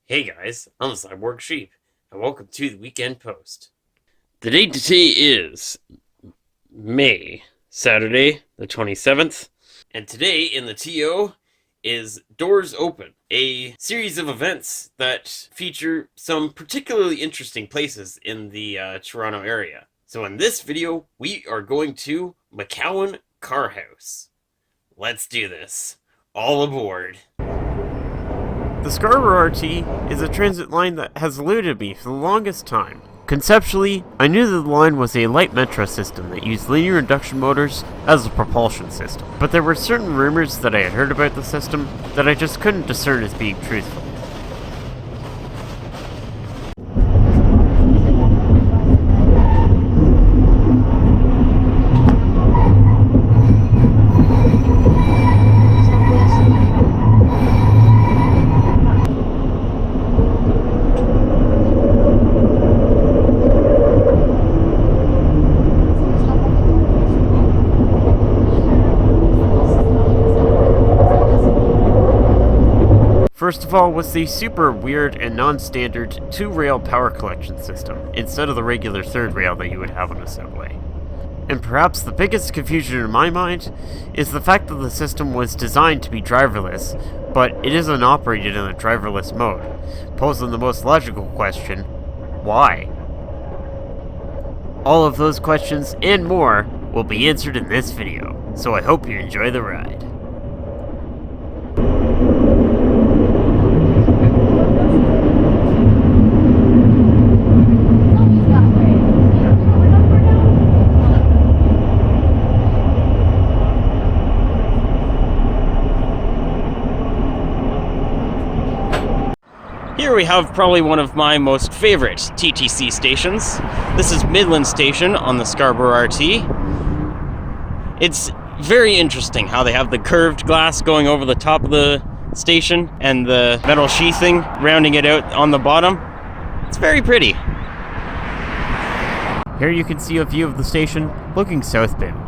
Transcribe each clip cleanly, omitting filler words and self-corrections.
Hey guys, I'm Cyborg Sheep, and welcome to the Weekend Post. The date today is Saturday, the 27th, and today in the TO is Doors Open, a series of events that feature some particularly interesting places in the Toronto area. So in this video, we are going to McCowan Car House. Let's do this. All aboard. The Scarborough RT is a transit line that has eluded me for the longest time. Conceptually, I knew that the line was a light metro system that used linear induction motors as a propulsion system, but there were certain rumors that I had heard about the system that I just couldn't discern as being truthful. First of all was the super weird and non-standard two-rail power collection system, instead of the regular third rail that you would have on a subway. And perhaps the biggest confusion in my mind is the fact that the system was designed to be driverless, but it isn't operated in a driverless mode, posing the most logical question, why? All of those questions and more will be answered in this video, so I hope you enjoy the ride. Here we have probably one of my most favorite TTC stations. This is Midland Station on the Scarborough RT. It's very interesting how they have the curved glass going over the top of the station and the metal sheathing rounding it out on the bottom. It's very pretty. Here you can see a view of the station looking southbound.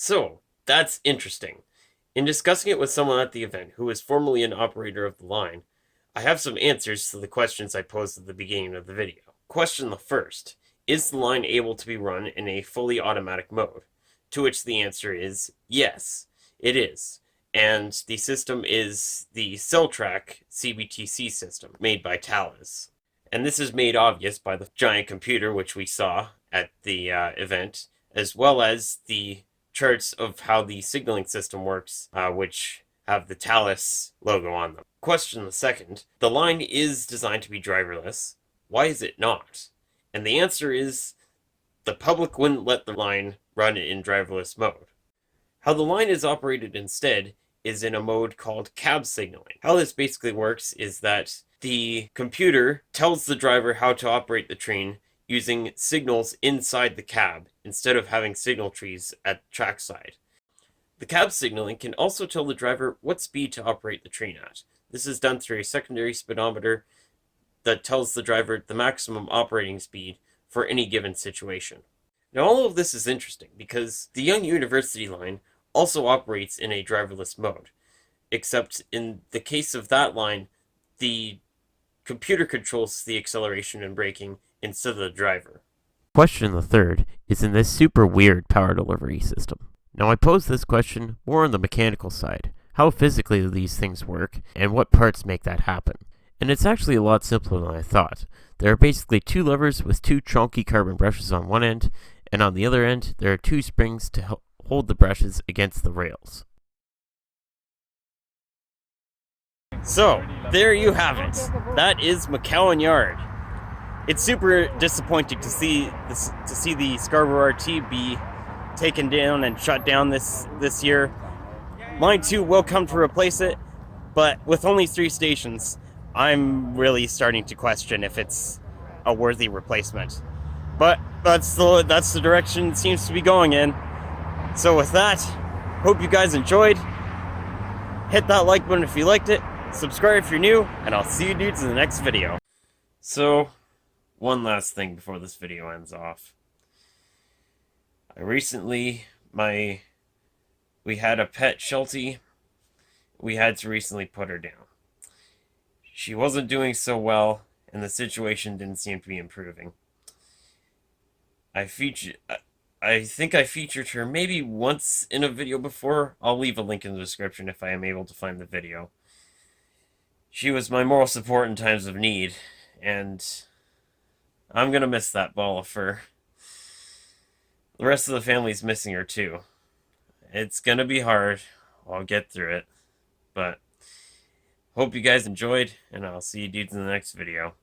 So, that's interesting. In discussing it with someone at the event who was formerly an operator of the line, I have some answers to the questions I posed at the beginning of the video. Question the first: is the line able to be run in a fully automatic mode? To which the answer is yes, it is. And the system is the CellTrack CBTC system made by Thales. And this is made obvious by the giant computer which we saw at the event, as well as the charts of how the signaling system works, which have the Thales logo on them. Question the second: the line is designed to be driverless. Why is it not? And the answer is the public wouldn't let the line run in driverless mode. How the line is operated instead is in a mode called cab signaling. How this basically works is that the computer tells the driver how to operate the train using signals inside the cab instead of having signal trees at trackside. The cab signaling can also tell the driver what speed to operate the train at. This is done through a secondary speedometer that tells the driver the maximum operating speed for any given situation. Now, all of this is interesting because the Young University line also operates in a driverless mode, except in the case of that line, the computer controls the acceleration and braking instead of the driver. Question the third is in this super weird power delivery system. Now, I pose this question more on the mechanical side. How physically do these things work, and what parts make that happen? And it's actually a lot simpler than I thought. There are basically two levers with two chunky carbon brushes on one end, and on the other end, there are two springs to hold the brushes against the rails. So, there you have it. That is McCowan Yard. It's super disappointing to see the Scarborough RT be taken down and shut down this year. Line 2 will come to replace it, but with only 3 stations, I'm really starting to question if it's a worthy replacement. But that's the direction it seems to be going in. So with that, hope you guys enjoyed. Hit that like button if you liked it, subscribe if you're new, and I'll see you dudes in the next video. So, one last thing before this video ends off. We had a pet Sheltie. We had to recently put her down. She wasn't doing so well, and the situation didn't seem to be improving. I think I featured her maybe once in a video before. I'll leave a link in the description if I am able to find the video. She was my moral support in times of need, and I'm gonna miss that ball of fur. The rest of the family's missing her too. It's gonna be hard. I'll get through it. But hope you guys enjoyed, and I'll see you dudes in the next video.